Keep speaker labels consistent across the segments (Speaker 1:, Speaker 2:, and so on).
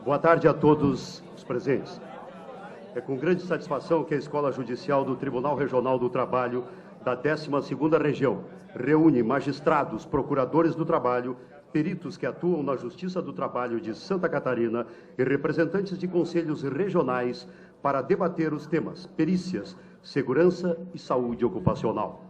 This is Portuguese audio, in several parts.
Speaker 1: Boa tarde a todos os presentes. É com grande satisfação que a Escola Judicial do Tribunal Regional do Trabalho da 12ª Região reúne magistrados, procuradores do trabalho, peritos que atuam na Justiça do Trabalho de Santa Catarina e representantes de conselhos regionais para debater os temas perícias, segurança e saúde ocupacional.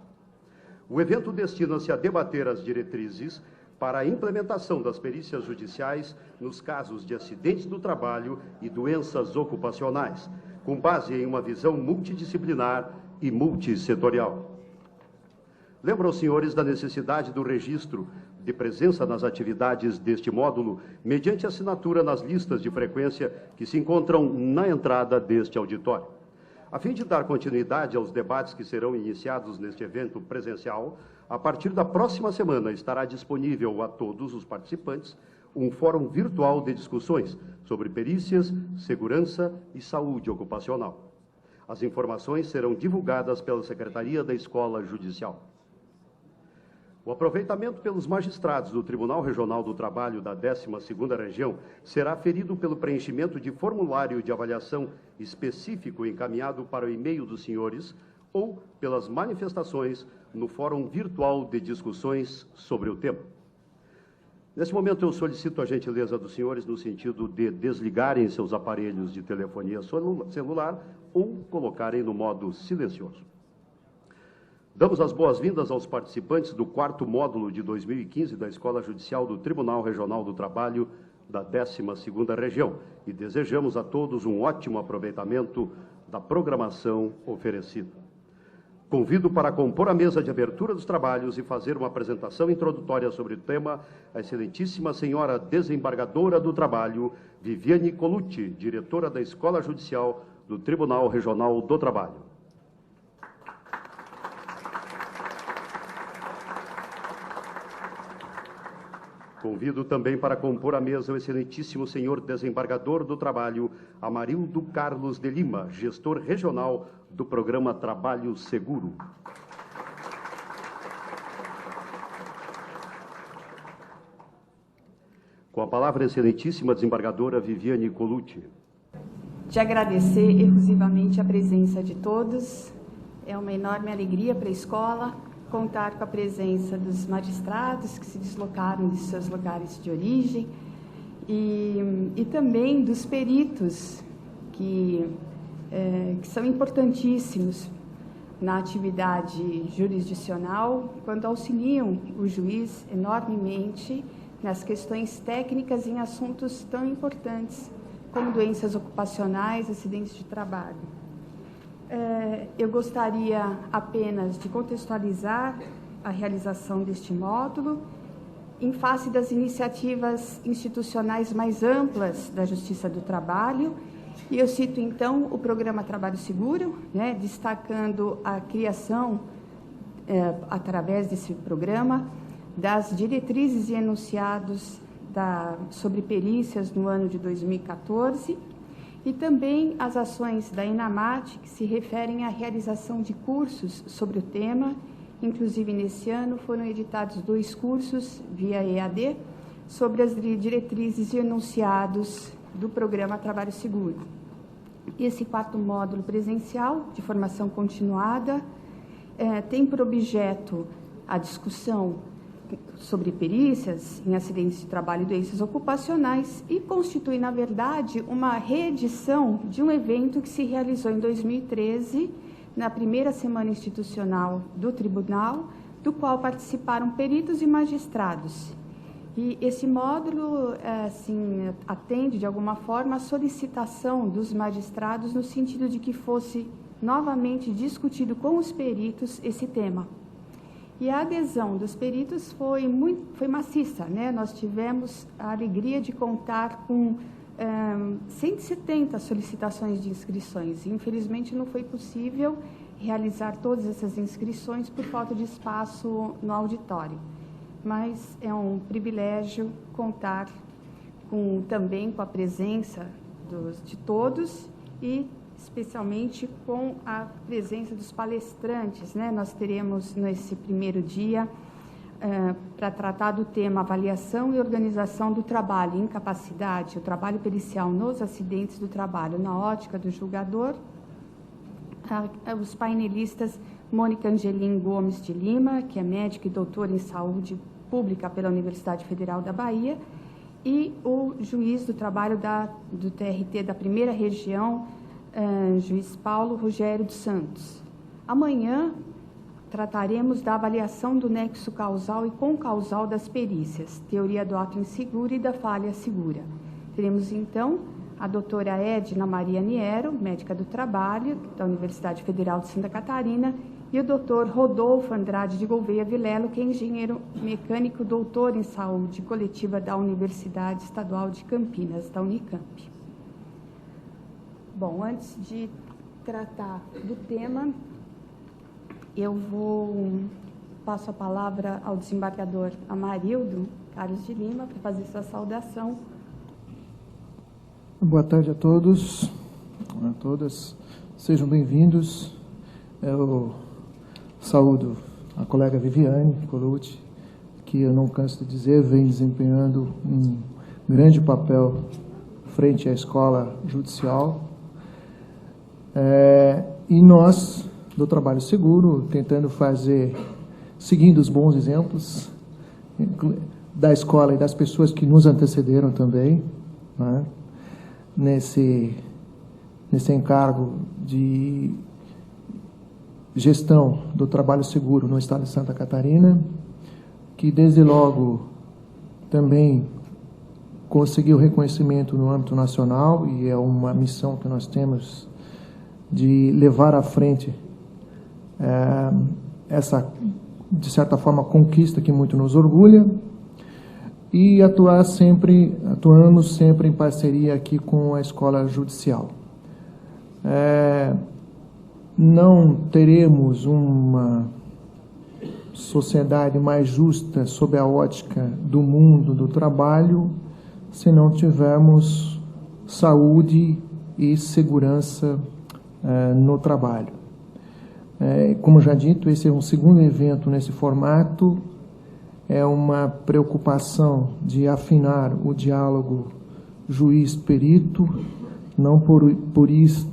Speaker 1: O evento destina-se a debater as diretrizes para a implementação das perícias judiciais nos casos de acidentes do trabalho e doenças ocupacionais, com base em uma visão multidisciplinar e multissetorial. Lembro aos senhores da necessidade do registro de presença nas atividades deste módulo, mediante assinatura nas listas de frequência que se encontram na entrada deste auditório. A fim de dar continuidade aos debates que serão iniciados neste evento presencial, a partir da próxima semana estará disponível a todos os participantes um fórum virtual de discussões sobre perícias, segurança e saúde ocupacional. As informações serão divulgadas pela Secretaria da Escola Judicial. O aproveitamento pelos magistrados do Tribunal Regional do Trabalho da 12ª Região será aferido pelo preenchimento de formulário de avaliação específico encaminhado para o e-mail dos senhores ou pelas manifestações no Fórum Virtual de Discussões sobre o tema. Neste momento, eu solicito a gentileza dos senhores no sentido de desligarem seus aparelhos de telefonia celular ou colocarem no modo silencioso. Damos as boas-vindas aos participantes do 4º módulo de 2015 da Escola Judicial do Tribunal Regional do Trabalho da 12ª Região e desejamos a todos um ótimo aproveitamento da programação oferecida. Convido para compor a mesa de abertura dos trabalhos e fazer uma apresentação introdutória sobre o tema a excelentíssima senhora desembargadora do Trabalho, Viviane Colucci, diretora da Escola Judicial do Tribunal Regional do Trabalho. Convido também para compor a mesa o excelentíssimo senhor desembargador do Trabalho, Amarildo Carlos de Lima, gestor regional do programa Trabalho Seguro. Com a palavra, a excelentíssima desembargadora Viviane Colucci.
Speaker 2: De agradecer efusivamente a presença de todos. É uma enorme alegria para a escola contar com a presença dos magistrados que se deslocaram de seus lugares de origem e também dos peritos que são importantíssimos na atividade jurisdicional, quando auxiliam o juiz enormemente nas questões técnicas em assuntos tão importantes como doenças ocupacionais, acidentes de trabalho. Eu gostaria apenas de contextualizar a realização deste módulo em face das iniciativas institucionais mais amplas da Justiça do Trabalho, e eu cito então o programa Trabalho Seguro, destacando a criação, através desse programa, das diretrizes e enunciados sobre perícias no ano de 2014, e também as ações da ENAMAT, que se referem à realização de cursos sobre o tema. Inclusive, nesse ano, foram editados 2 cursos via EAD sobre as diretrizes e enunciados do programa Trabalho Seguro. Esse 4º módulo presencial, de formação continuada, tem por objeto a discussão sobre perícias em acidentes de trabalho e doenças ocupacionais e constitui, na verdade, uma reedição de um evento que se realizou em 2013, na primeira semana institucional do Tribunal, do qual participaram peritos e magistrados. E esse módulo, atende, de alguma forma, a solicitação dos magistrados no sentido de que fosse novamente discutido com os peritos esse tema. E a adesão dos peritos foi maciça, Nós tivemos a alegria de contar com 170 solicitações de inscrições. Infelizmente, não foi possível realizar todas essas inscrições por falta de espaço no auditório. Mas é um privilégio contar também com a presença de todos e especialmente com a presença dos palestrantes, Nós teremos, nesse primeiro dia, para tratar do tema avaliação e organização do trabalho e incapacidade, o trabalho pericial nos acidentes do trabalho, na ótica do julgador, os painelistas Mônica Angelim Gomes de Lima, que é médica e doutora em saúde pública pela Universidade Federal da Bahia, e o juiz do trabalho do TRT da primeira região, juiz Paulo Rogério dos Santos. Amanhã trataremos da avaliação do nexo causal e concausal das perícias, teoria do ato inseguro e da falha segura. Teremos, então, a doutora Edna Maria Niero, médica do trabalho, da Universidade Federal de Santa Catarina, e o doutor Rodolfo Andrade de Gouveia Vilela, que é engenheiro mecânico, doutor em saúde coletiva da Universidade Estadual de Campinas, da Unicamp. Bom, antes de tratar do tema, eu passo a palavra ao desembargador Amarildo Carlos de Lima para fazer sua saudação.
Speaker 3: Boa tarde a todos, a todas, sejam bem-vindos. Eu saúdo a colega Viviane Colucci, que eu não canso de dizer, vem desempenhando um grande papel frente à escola judicial. E nós, do Trabalho Seguro, tentando seguindo os bons exemplos da escola e das pessoas que nos antecederam também, né, nesse encargo de gestão do trabalho seguro no estado de Santa Catarina, que desde logo também conseguiu reconhecimento no âmbito nacional, e é uma missão que nós temos de levar à frente essa, de certa forma, conquista que muito nos orgulha, e atuamos sempre em parceria aqui com a Escola Judicial. Não teremos uma sociedade mais justa sob a ótica do mundo do trabalho se não tivermos saúde e segurança no trabalho. Como já dito, esse é um segundo evento nesse formato. É uma preocupação de afinar o diálogo juiz-perito. Não por isso,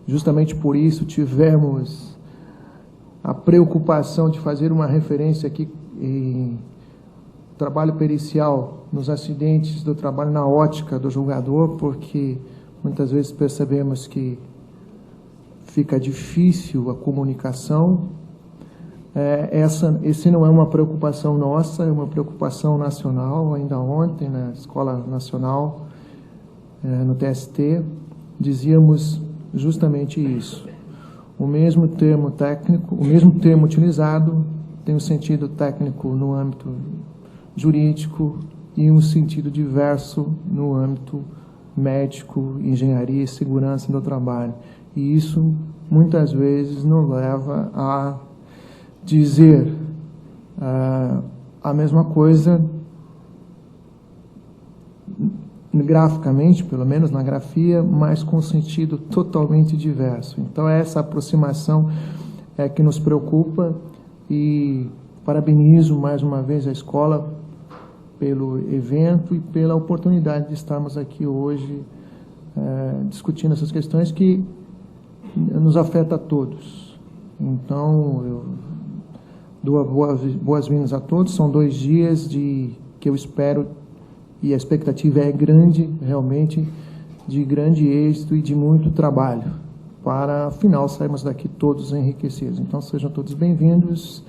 Speaker 3: justamente por isso tivemos a preocupação de fazer uma referência aqui em trabalho pericial nos acidentes do trabalho na ótica do julgador, porque muitas vezes percebemos que fica difícil a comunicação. Esse não é uma preocupação nossa, é uma preocupação nacional. Ainda ontem, na Escola Nacional, no TST, dizíamos justamente isso. O mesmo termo técnico, o mesmo termo utilizado tem um sentido técnico no âmbito jurídico e um sentido diverso no âmbito médico, engenharia e segurança do trabalho. E isso, muitas vezes, nos leva a dizer a mesma coisa graficamente, pelo menos na grafia, mas com sentido totalmente diverso. Então, essa aproximação é que nos preocupa, e parabenizo mais uma vez a escola pelo evento e pela oportunidade de estarmos aqui hoje discutindo essas questões que nos afetam a todos. Então, eu dou boas-vindas a todos. São 2 dias que eu espero, e a expectativa é grande, realmente, de grande êxito e de muito trabalho, para, afinal, sairmos daqui todos enriquecidos. Então, sejam todos bem-vindos,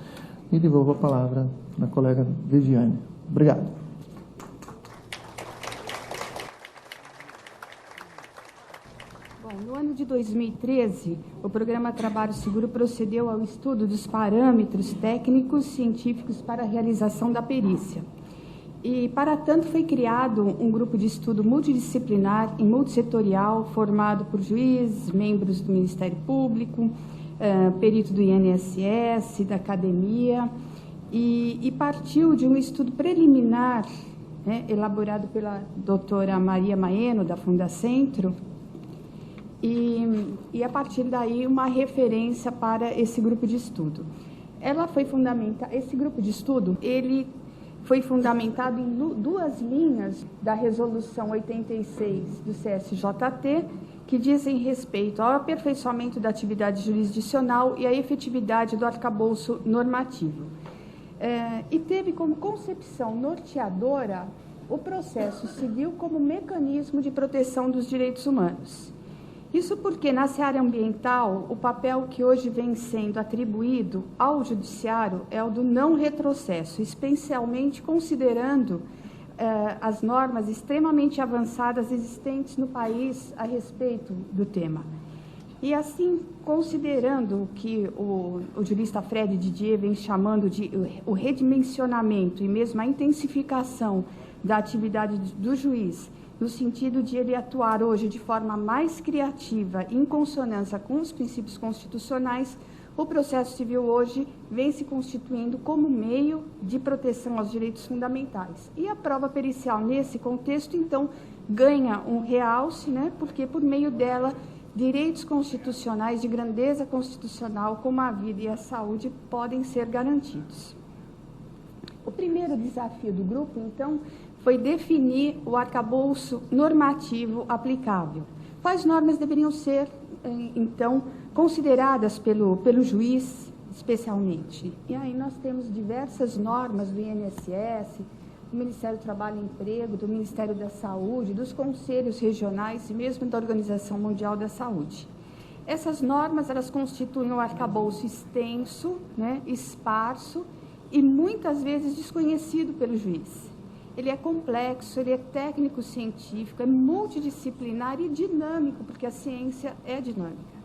Speaker 3: e devolvo a palavra à colega Viviane. Obrigado.
Speaker 2: Bom, no ano de 2013, o Programa Trabalho Seguro procedeu ao estudo dos parâmetros técnicos científicos para a realização da perícia. E, para tanto, foi criado um grupo de estudo multidisciplinar e multissetorial formado por juízes, membros do Ministério Público, perito do INSS, da academia, e partiu de um estudo preliminar, né, elaborado pela doutora Maria Maeno, da Fundacentro, e a partir daí uma referência para esse grupo de estudo. Esse grupo de estudo, ele foi fundamentado em duas linhas da Resolução 86 do CSJT, que dizem respeito ao aperfeiçoamento da atividade jurisdicional e à efetividade do arcabouço normativo. E teve como concepção norteadora o processo civil como mecanismo de proteção dos direitos humanos. Isso porque, na seara ambiental, o papel que hoje vem sendo atribuído ao judiciário é o do não retrocesso, especialmente considerando as normas extremamente avançadas existentes no país a respeito do tema. E assim, considerando o que o jurista Fred Didier vem chamando de o redimensionamento e mesmo a intensificação da atividade do juiz, no sentido de ele atuar hoje de forma mais criativa, em consonância com os princípios constitucionais, o processo civil hoje vem se constituindo como meio de proteção aos direitos fundamentais. E a prova pericial, nesse contexto, então, ganha um realce, né, porque, por meio dela, direitos constitucionais de grandeza constitucional, como a vida e a saúde, podem ser garantidos. O primeiro desafio do grupo, então, foi definir o arcabouço normativo aplicável. Quais normas deveriam ser, então, consideradas pelo juiz, especialmente? E aí nós temos diversas normas do INSS, do Ministério do Trabalho e Emprego, do Ministério da Saúde, dos conselhos regionais e mesmo da Organização Mundial da Saúde. Essas normas, elas constituem um arcabouço extenso, né, esparso e muitas vezes desconhecido pelo juiz. Ele é complexo, ele é técnico-científico, é multidisciplinar e dinâmico, porque a ciência é dinâmica.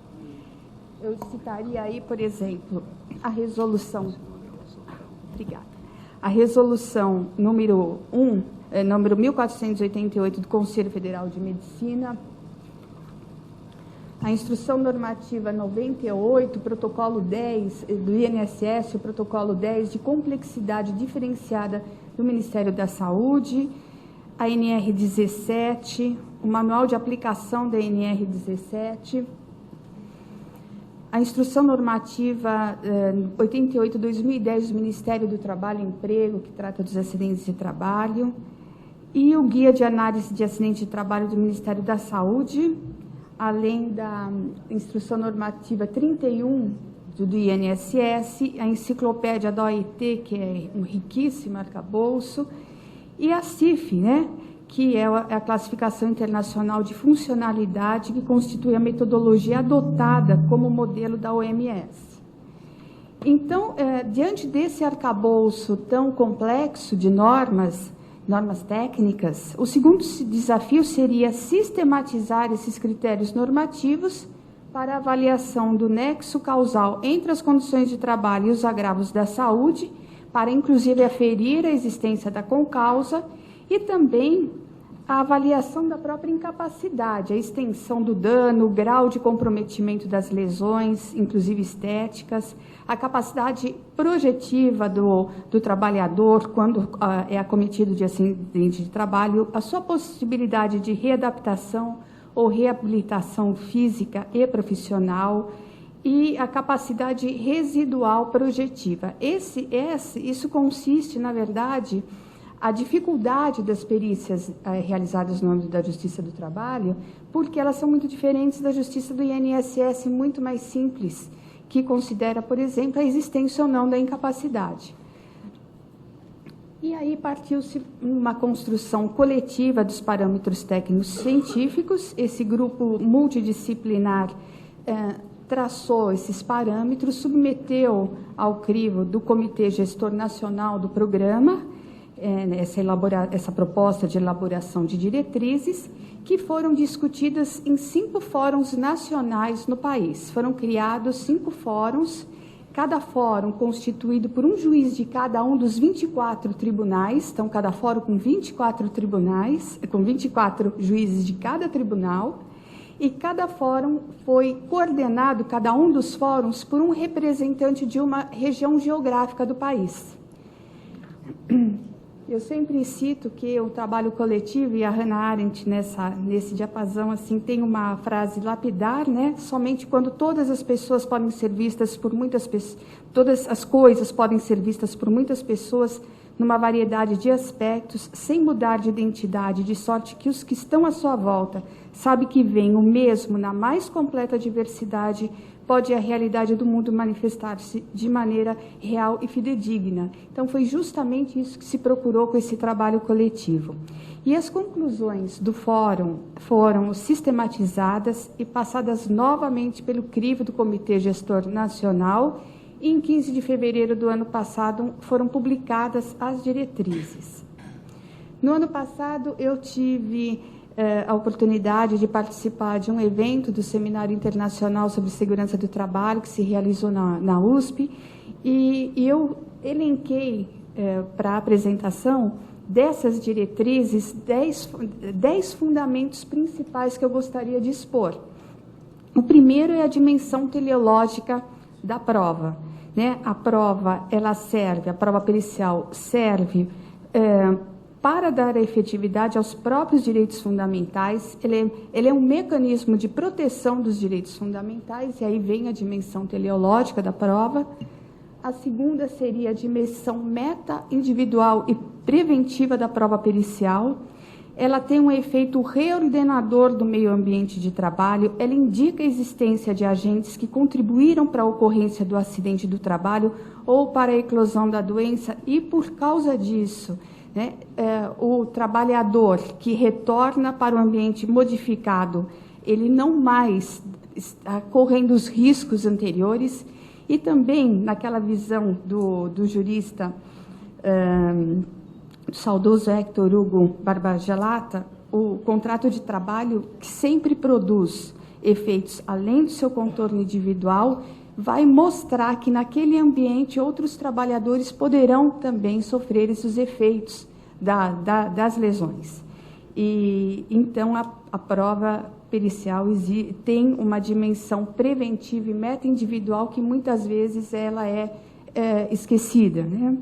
Speaker 2: Eu citaria aí, por exemplo, a resolução... Obrigada. A resolução número 1488 do Conselho Federal de Medicina, a instrução normativa 98, protocolo 10 do INSS, o protocolo 10 de complexidade diferenciada do Ministério da Saúde, a NR 17, o manual de aplicação da NR 17, a instrução normativa 88/2010 do Ministério do Trabalho e Emprego, que trata dos acidentes de trabalho, e o guia de análise de acidente de trabalho do Ministério da Saúde, além da instrução normativa 31 do INSS, a enciclopédia da OIT, que é um riquíssimo arcabouço, e a CIF, né, que é a classificação internacional de funcionalidade, que constitui a metodologia adotada como modelo da OMS. Então, diante desse arcabouço tão complexo de normas técnicas, o segundo desafio seria sistematizar esses critérios normativos para avaliação do nexo causal entre as condições de trabalho e os agravos da saúde, para inclusive aferir a existência da concausa, e também a avaliação da própria incapacidade, a extensão do dano, o grau de comprometimento das lesões, inclusive estéticas, a capacidade projetiva do trabalhador quando é acometido de acidente de trabalho, a sua possibilidade de readaptação ou reabilitação física e profissional e a capacidade residual projetiva. Isso consiste, na verdade, a dificuldade das perícias realizadas no âmbito da Justiça do Trabalho, porque elas são muito diferentes da Justiça do INSS, muito mais simples, que considera, por exemplo, a existência ou não da incapacidade. E aí partiu-se uma construção coletiva dos parâmetros técnicos científicos. Esse grupo multidisciplinar traçou esses parâmetros, submeteu ao crivo do Comitê Gestor Nacional do Programa essa proposta de elaboração de diretrizes, que foram discutidas em 5 fóruns nacionais no país. Foram criados 5 fóruns, cada fórum constituído por um juiz de cada um dos 24 tribunais, então cada fórum com 24 tribunais, com 24 juízes de cada tribunal, e cada fórum foi coordenado, cada um dos fóruns, por um representante de uma região geográfica do país. Eu sempre cito que o trabalho coletivo, e a Hannah Arendt nesse diapasão assim, tem uma frase lapidar, né? Somente quando todas as pessoas podem ser vistas por muitas pessoas, todas as coisas podem ser vistas por muitas pessoas numa variedade de aspectos, sem mudar de identidade, de sorte que os que estão à sua volta sabem que veem o mesmo na mais completa diversidade, pode a realidade do mundo manifestar-se de maneira real e fidedigna. Então, foi justamente isso que se procurou com esse trabalho coletivo. E as conclusões do fórum foram sistematizadas e passadas novamente pelo crivo do Comitê Gestor Nacional, e em 15 de fevereiro do ano passado foram publicadas as diretrizes. No ano passado, eu tive a oportunidade de participar de um evento do Seminário Internacional sobre Segurança do Trabalho, que se realizou na USP, e eu elenquei para a apresentação dessas diretrizes 10 fundamentos principais que eu gostaria de expor. O primeiro é a dimensão teleológica da prova, né? A prova, a prova pericial serve para dar efetividade aos próprios direitos fundamentais. Ele é um mecanismo de proteção dos direitos fundamentais, e aí vem a dimensão teleológica da prova. A segunda seria a dimensão meta-individual e preventiva da prova pericial. Ela tem um efeito reordenador do meio ambiente de trabalho, ela indica a existência de agentes que contribuíram para a ocorrência do acidente do trabalho ou para a eclosão da doença, e por causa disso, né, o trabalhador que retorna para o ambiente modificado, ele não mais está correndo os riscos anteriores. E também, naquela visão do jurista do saudoso Hector Hugo Barbagelata, o contrato de trabalho, que sempre produz efeitos além do seu contorno individual, vai mostrar que naquele ambiente outros trabalhadores poderão também sofrer esses efeitos das lesões. E então a prova pericial tem uma dimensão preventiva e meta-individual que muitas vezes ela é esquecida, né?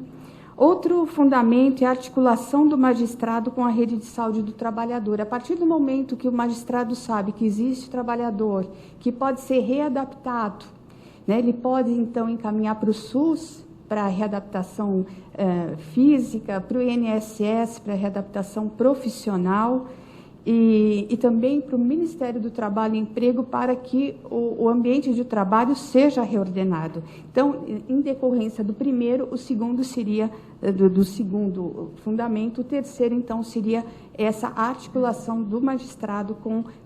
Speaker 2: Outro fundamento é a articulação do magistrado com a rede de saúde do trabalhador. A partir do momento que o magistrado sabe que existe trabalhador que pode ser readaptado, né, ele pode, então, encaminhar para o SUS, para a readaptação física, para o INSS, para a readaptação profissional, e também para o Ministério do Trabalho e Emprego, para que o ambiente de trabalho seja reordenado. Então, em decorrência do primeiro, o segundo seria, do segundo fundamento, o terceiro, então, seria essa articulação do magistrado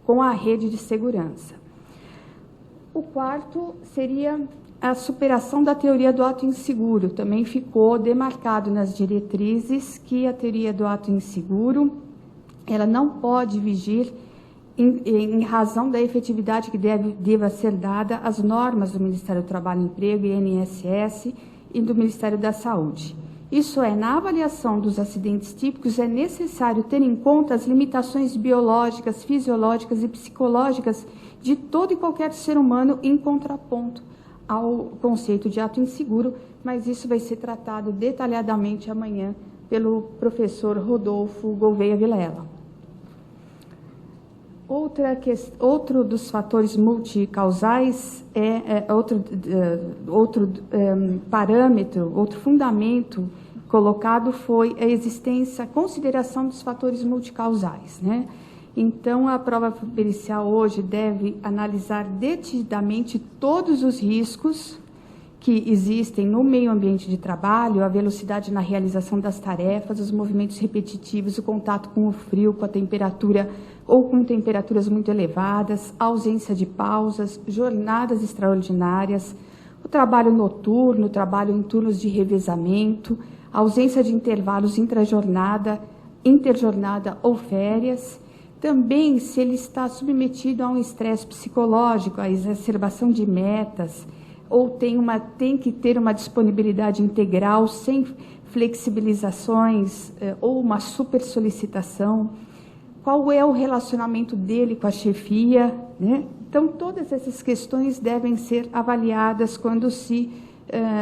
Speaker 2: com a rede de segurança. O quarto seria a superação da teoria do ato inseguro. Também ficou demarcado nas diretrizes que a teoria do ato inseguro ela não pode vigir em razão da efetividade que deva ser dada às normas do Ministério do Trabalho e Emprego, INSS, e do Ministério da Saúde. Isso é, na avaliação dos acidentes típicos, é necessário ter em conta as limitações biológicas, fisiológicas e psicológicas de todo e qualquer ser humano, em contraponto ao conceito de ato inseguro, mas isso vai ser tratado detalhadamente amanhã pelo professor Rodolfo Gouveia Vilela. Outro dos fatores multicausais outro parâmetro, outro fundamento colocado foi a consideração dos fatores multicausais, né? Então, a prova pericial hoje deve analisar detidamente todos os riscos que existem no meio ambiente de trabalho, a velocidade na realização das tarefas, os movimentos repetitivos, o contato com o frio, com a temperatura ou com temperaturas muito elevadas, a ausência de pausas, jornadas extraordinárias, o trabalho noturno, o trabalho em turnos de revezamento, a ausência de intervalos intrajornada, interjornada ou férias. Também, se ele está submetido a um estresse psicológico, a exacerbação de metas, ou tem que ter uma disponibilidade integral, sem flexibilizações, ou uma super solicitação. Qual é o relacionamento dele com a chefia, né? Então, todas essas questões devem ser avaliadas quando se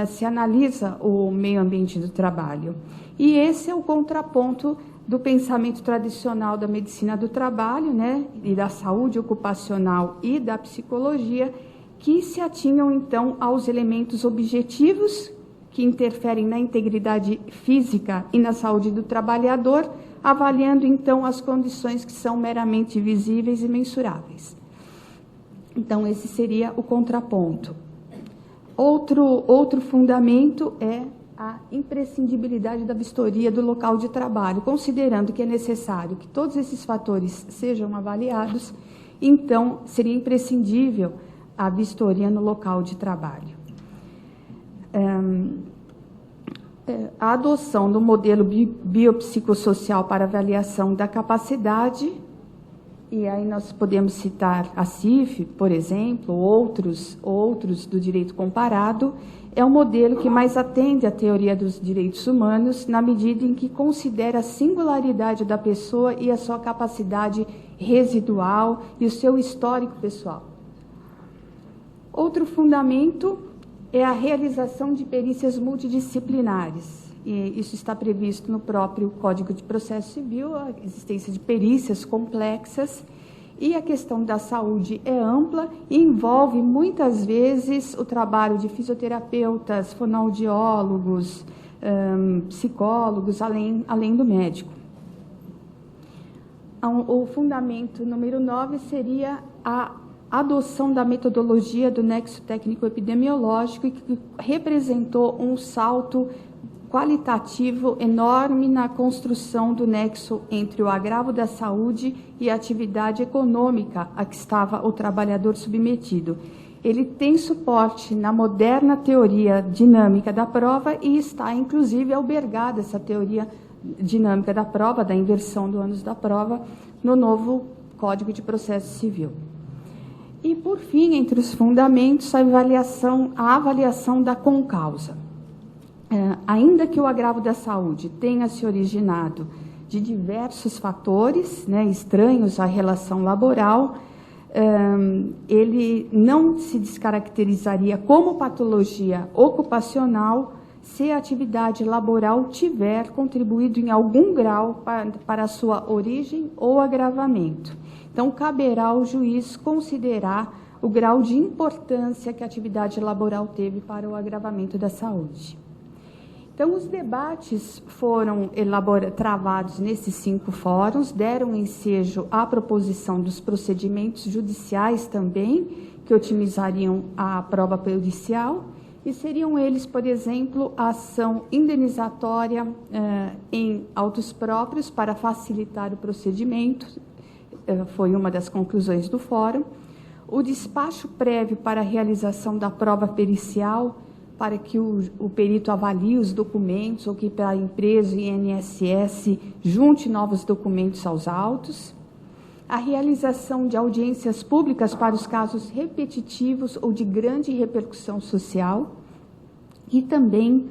Speaker 2: se analisa o meio ambiente do trabalho. E esse é o contraponto do pensamento tradicional da medicina do trabalho, né, e da saúde ocupacional e da psicologia, que se atinham, então, aos elementos objetivos que interferem na integridade física e na saúde do trabalhador, avaliando, então, as condições que são meramente visíveis e mensuráveis. Então, esse seria o contraponto. Outro fundamento é a imprescindibilidade da vistoria do local de trabalho, considerando que é necessário que todos esses fatores sejam avaliados, então seria imprescindível a vistoria no local de trabalho. A adoção do modelo biopsicossocial para avaliação da capacidade, e aí nós podemos citar a CIF, por exemplo, outros do direito comparado, é um modelo que mais atende à teoria dos direitos humanos, na medida em que considera a singularidade da pessoa e a sua capacidade residual e o seu histórico pessoal. Outro fundamento é a realização de perícias multidisciplinares. E isso está previsto no próprio Código de Processo Civil, a existência de perícias complexas. E a questão da saúde é ampla e envolve, muitas vezes, o trabalho de fisioterapeutas, fonoaudiólogos, psicólogos, além do médico. O fundamento número 9 seria a adoção da metodologia do nexo técnico-epidemiológico, que representou um salto qualitativo enorme na construção do nexo entre o agravo da saúde e a atividade econômica a que estava o trabalhador submetido. Ele tem suporte na moderna teoria dinâmica da prova e está, inclusive, albergada essa teoria dinâmica da prova, da inversão do ônus da prova, no novo Código de Processo Civil. E, por fim, entre os fundamentos, a avaliação da concausa. Ainda que o agravo da saúde tenha se originado de diversos fatores, né, estranhos à relação laboral, ele não se descaracterizaria como patologia ocupacional se a atividade laboral tiver contribuído em algum grau para a sua origem ou agravamento. Então, caberá ao juiz considerar o grau de importância que a atividade laboral teve para o agravamento da saúde. Então, os debates foram travados nesses 5 fóruns, deram ensejo à proposição dos procedimentos judiciais também, que otimizariam a prova pericial, e seriam eles, por exemplo, a ação indenizatória em autos próprios para facilitar o procedimento, foi uma das conclusões do fórum, o despacho prévio para a realização da prova pericial, para que o perito avalie os documentos ou que para a empresa e INSS junte novos documentos aos autos, a realização de audiências públicas para os casos repetitivos ou de grande repercussão social e também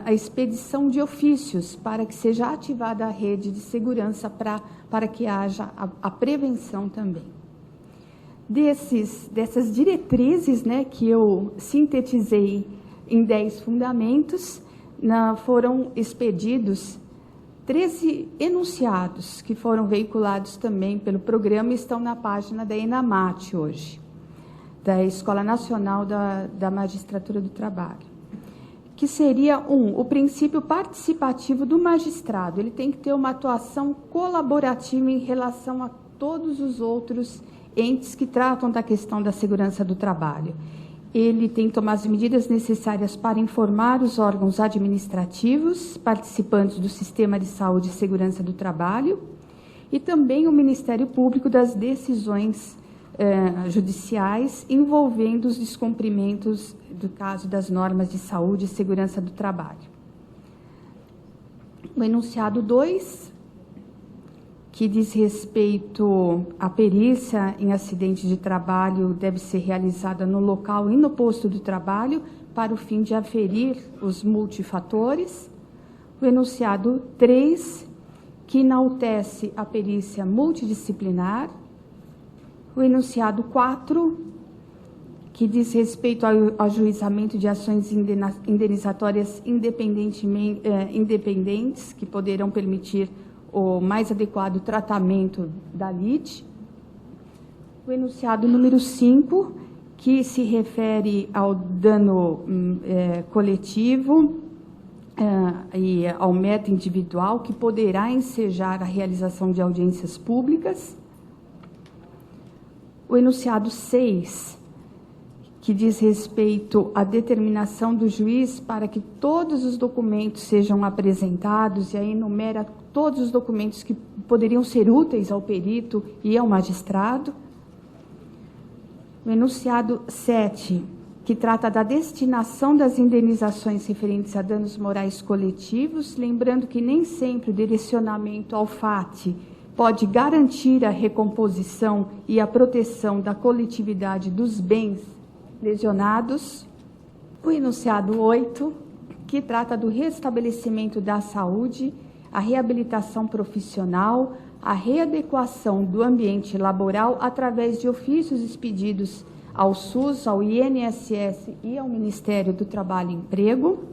Speaker 2: a expedição de ofícios para que seja ativada a rede de segurança para que haja a prevenção também. Dessas diretrizes, né, que eu sintetizei em 10 fundamentos, foram expedidos 13 enunciados que foram veiculados também pelo programa e estão na página da ENAMAT hoje, da Escola Nacional da Magistratura do Trabalho, que seria o princípio participativo do magistrado. Ele tem que ter uma atuação colaborativa em relação a todos os outros entes que tratam da questão da segurança do trabalho. Ele tem que tomar as medidas necessárias para informar os órgãos administrativos, participantes do Sistema de Saúde e Segurança do Trabalho, e também o Ministério Público das decisões judiciais envolvendo os descumprimentos do caso das normas de saúde e segurança do trabalho. O enunciado 2, que diz respeito à perícia em acidente de trabalho, deve ser realizada no local e no posto do trabalho para o fim de aferir os multifatores. O enunciado 3, que enaltece a perícia multidisciplinar. O enunciado 4, que diz respeito ao ajuizamento de ações indenizatórias independentes, que poderão permitir o mais adequado tratamento da lide. O enunciado número 5, que se refere ao dano coletivo e ao meta individual, que poderá ensejar a realização de audiências públicas. O enunciado 6, que diz respeito à determinação do juiz para que todos os documentos sejam apresentados, e aí enumera todos os documentos que poderiam ser úteis ao perito e ao magistrado. O enunciado 7, que trata da destinação das indenizações referentes a danos morais coletivos, lembrando que nem sempre o direcionamento ao FAT pode garantir a recomposição e a proteção da coletividade dos bens lesionados. O enunciado 8, que trata do restabelecimento da saúde, a reabilitação profissional, a readequação do ambiente laboral através de ofícios expedidos ao SUS, ao INSS e ao Ministério do Trabalho e Emprego.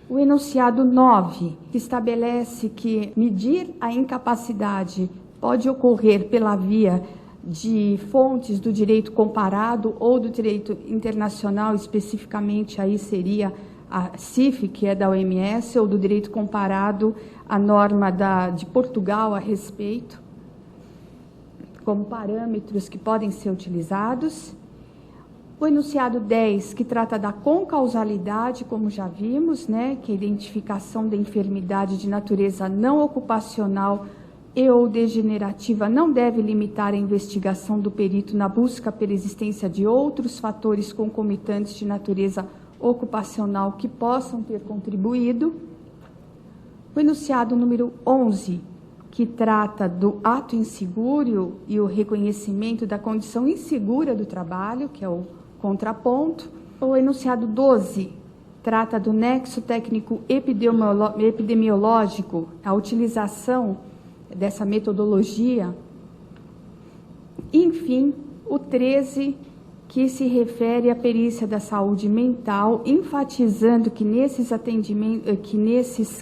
Speaker 2: O enunciado 9, que estabelece que medir a incapacidade pode ocorrer pela via de fontes do direito comparado ou do direito internacional, especificamente aí seria a CIF, que é da OMS, ou do direito comparado à norma de Portugal a respeito, como parâmetros que podem ser utilizados. O enunciado 10, que trata da concausalidade, como já vimos, né, que é a identificação da enfermidade de natureza não ocupacional e ou degenerativa não deve limitar a investigação do perito na busca pela existência de outros fatores concomitantes de natureza ocupacional que possam ter contribuído. O enunciado número 11, que trata do ato inseguro e o reconhecimento da condição insegura do trabalho, que é o contraponto. O enunciado 12 trata do nexo técnico epidemiológico, a utilização dessa metodologia. Enfim, o 13, que se refere à perícia da saúde mental, enfatizando que nesses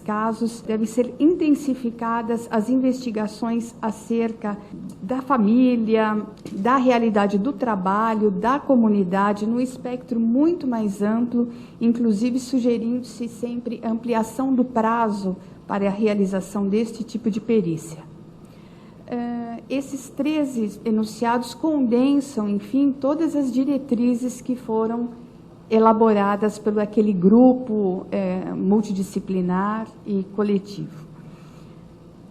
Speaker 2: casos devem ser intensificadas as investigações acerca da família, da realidade do trabalho, da comunidade, num espectro muito mais amplo, inclusive sugerindo-se sempre ampliação do prazo para a realização deste tipo de perícia. Esses 13 enunciados condensam, enfim, todas as diretrizes que foram elaboradas por aquele grupo multidisciplinar e coletivo.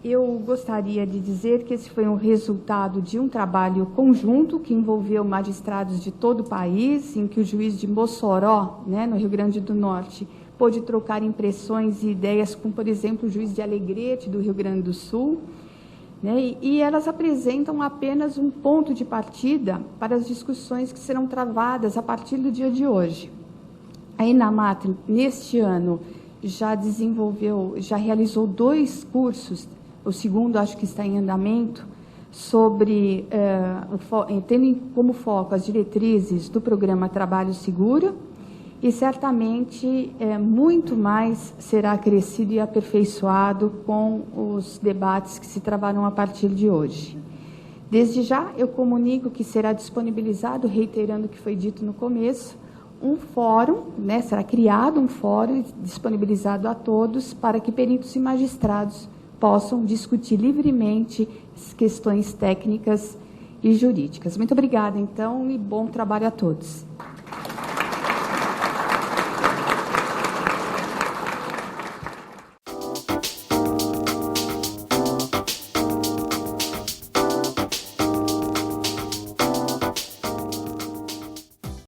Speaker 2: Eu gostaria de dizer que esse foi um resultado de um trabalho conjunto que envolveu magistrados de todo o país, em que o juiz de Mossoró, né, no Rio Grande do Norte, pôde trocar impressões e ideias com, por exemplo, o juiz de Alegrete, do Rio Grande do Sul, né, e elas apresentam apenas um ponto de partida para as discussões que serão travadas a partir do dia de hoje. A ENAMAT, neste ano, já realizou 2 cursos, o segundo acho que está em andamento, sobre, tendo como foco as diretrizes do programa Trabalho Seguro, e certamente muito mais será acrescido e aperfeiçoado com os debates que se travarão a partir de hoje. Desde já, eu comunico que será disponibilizado, reiterando o que foi dito no começo, um fórum, né, será criado um fórum disponibilizado a todos para que peritos e magistrados possam discutir livremente as questões técnicas e jurídicas. Muito obrigada, então, e bom trabalho a todos.